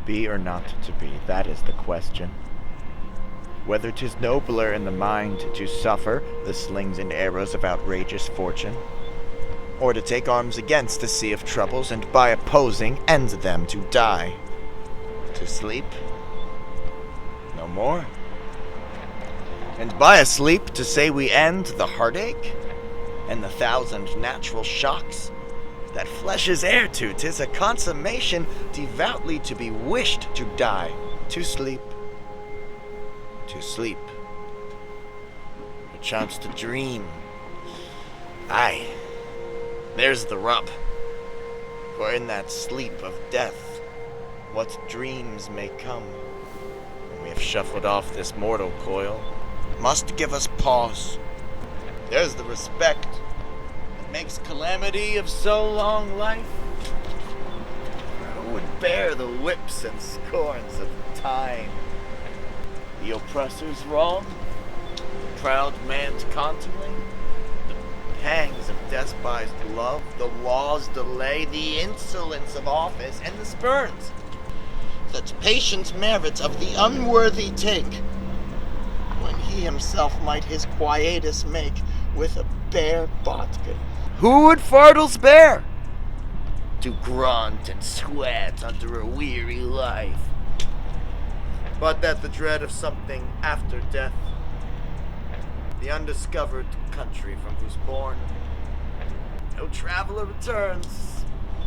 be or not to be, that is the question. Whether 'tis nobler in the mind to suffer the slings and arrows of outrageous fortune, or to take arms against a sea of troubles and by opposing end them to die. To sleep? No more. And by a sleep to say we end the heartache and the thousand natural shocks that flesh is heir to, 'tis a consummation devoutly to be wished to die, to sleep, perchance to dream. Aye, there's the rub, for in that sleep of death, what dreams may come, when we have shuffled off this mortal coil, must give us pause. There's the respect that makes calamity of so long life. Who would bear the whips and scorns of time? The oppressor's wrong, the proud man's contumely, the pangs of despised love, the law's delay, the insolence of office, and the spurns that patient merits of the unworthy take, when he himself might his quietus make with a bare bodkin. Who would fardels bear? To grunt and sweat under a weary life, but that the dread of something after death, the undiscovered country from whose bourne no traveler returns,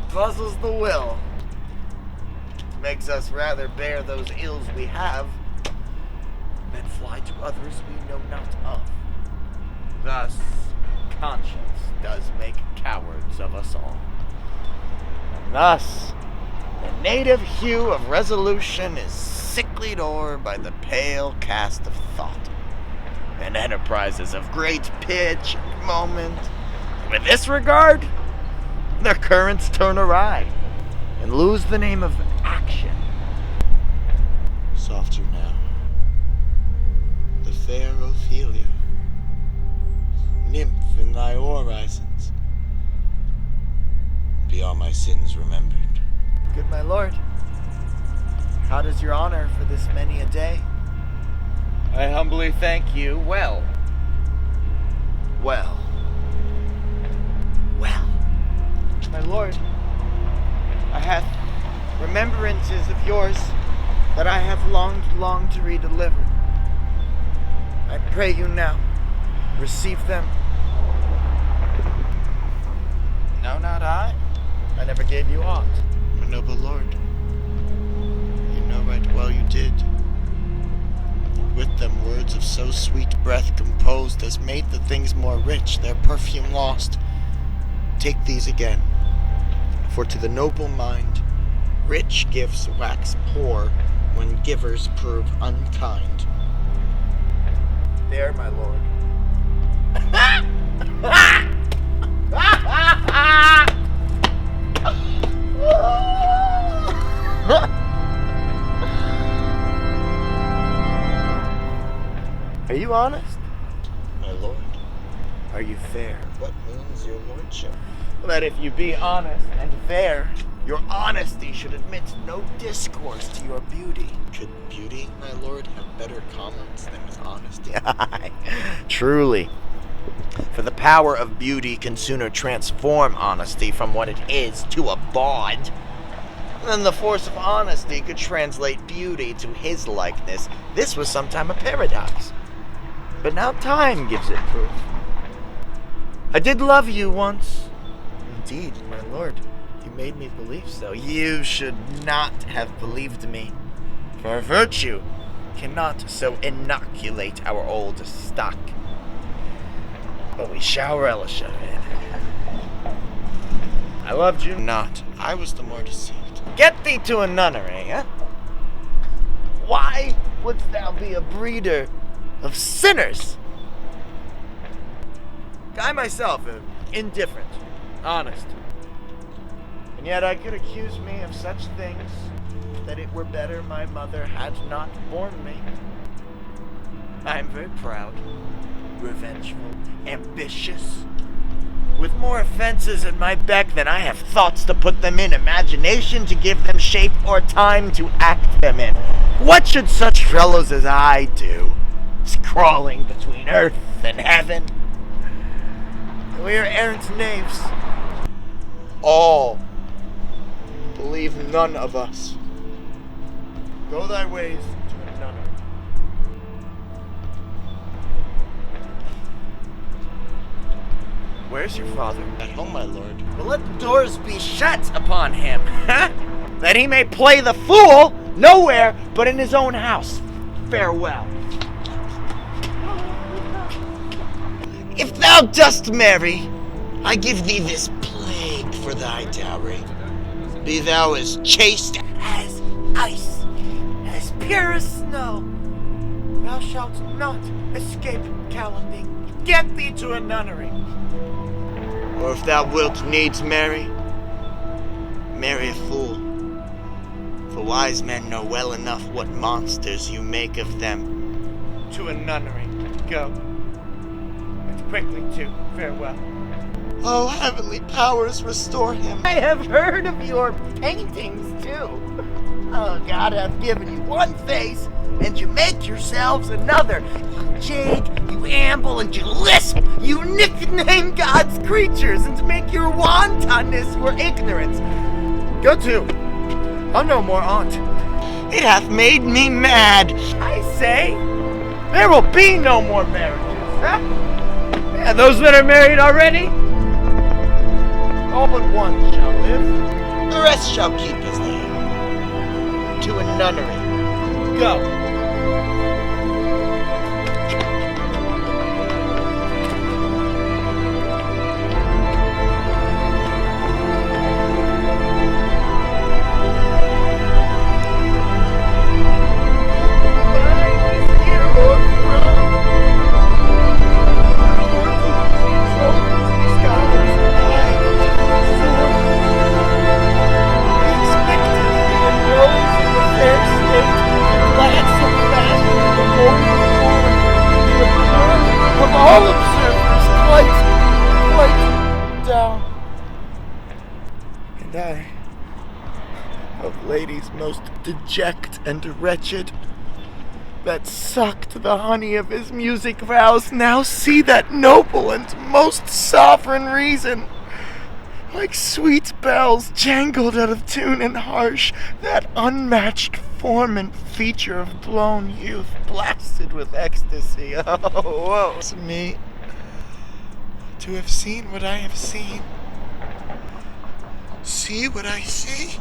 puzzles the will, makes us rather bear those ills we have than fly to others we know not of. Thus, conscience does make cowards of us all. And thus, the native hue of resolution is sicklied o'er by the pale cast of thought, and enterprises of great pitch and moment, with this regard, their currents turn awry, and lose the name of action. Softer now, the fair Ophelia, nymph in thy orisons, be all my sins remembered. Good my lord, how does your honor for this many a day? I humbly thank you well. Well. My lord, I hath remembrances of yours that I have longed to redeliver. I pray you now, receive them. No, not I. I never gave you aught. My noble lord, you know right well you did. With them words of so sweet breath composed as made the things more rich, their perfume lost. Take these again, for to the noble mind, rich gifts wax poor when givers prove unkind. There, my lord. Are you honest? My lord. Are you fair? What means your lordship? That if you be honest and fair, your honesty should admit no discourse to your beauty. Could beauty, my lord, have better comments than with honesty? Truly. For the power of beauty can sooner transform honesty from what it is to a bawd than the force of honesty could translate beauty to his likeness. This was sometime a paradox, but now time gives it proof. I did love you once. Indeed, my lord, you made me believe so. You should not have believed me, for virtue cannot so inoculate our old stock. But we shall relish of it. I loved you not. I was the more deceived. Get thee to a nunnery, eh? Why wouldst thou be a breeder of sinners? I myself am indifferent, honest. And yet I could accuse me of such things that it were better my mother had not borne me. I am very proud, revengeful, ambitious, with more offenses at my beck than I have thoughts to put them in, imagination to give them shape, or time to act them in. What should such fellows as I do, crawling between earth and heaven? We are errant knaves. All believe none of us. Go thy ways to a nunnery. Where's your father? At home, my lord. Well, let the doors be shut upon him, that he may play the fool nowhere but in his own house. Farewell. If thou dost marry, I give thee this plague for thy dowry. Be thou as chaste as ice, as pure as snow. Thou shalt not escape calumny. Get thee to a nunnery. Or if thou wilt needs marry, marry a fool. For wise men know well enough what monsters you make of them. To a nunnery, go. And quickly too, farewell. Oh, heavenly powers, restore him. I have heard of your paintings too. Oh, God hath given you one face, and you make yourselves another. You jig, you amble, and you lisp. You nickname God's creatures, and to make your wantonness your ignorance. Go to. I'm no more aunt. It hath made me mad. I say, there will be no more marriages. Huh? Yeah, those that are married already, all but one shall live. The rest shall keep as they are. To a nunnery. Go. All observers quite down. And I, of ladies most deject and wretched, that sucked the honey of his music vows, now see that noble and most sovereign reason, like sweet bells jangled out of tune and harsh, that unmatched form and feature of blown youth blasted with ecstasy. Oh, woe to me, to have seen what I have seen, see what I see.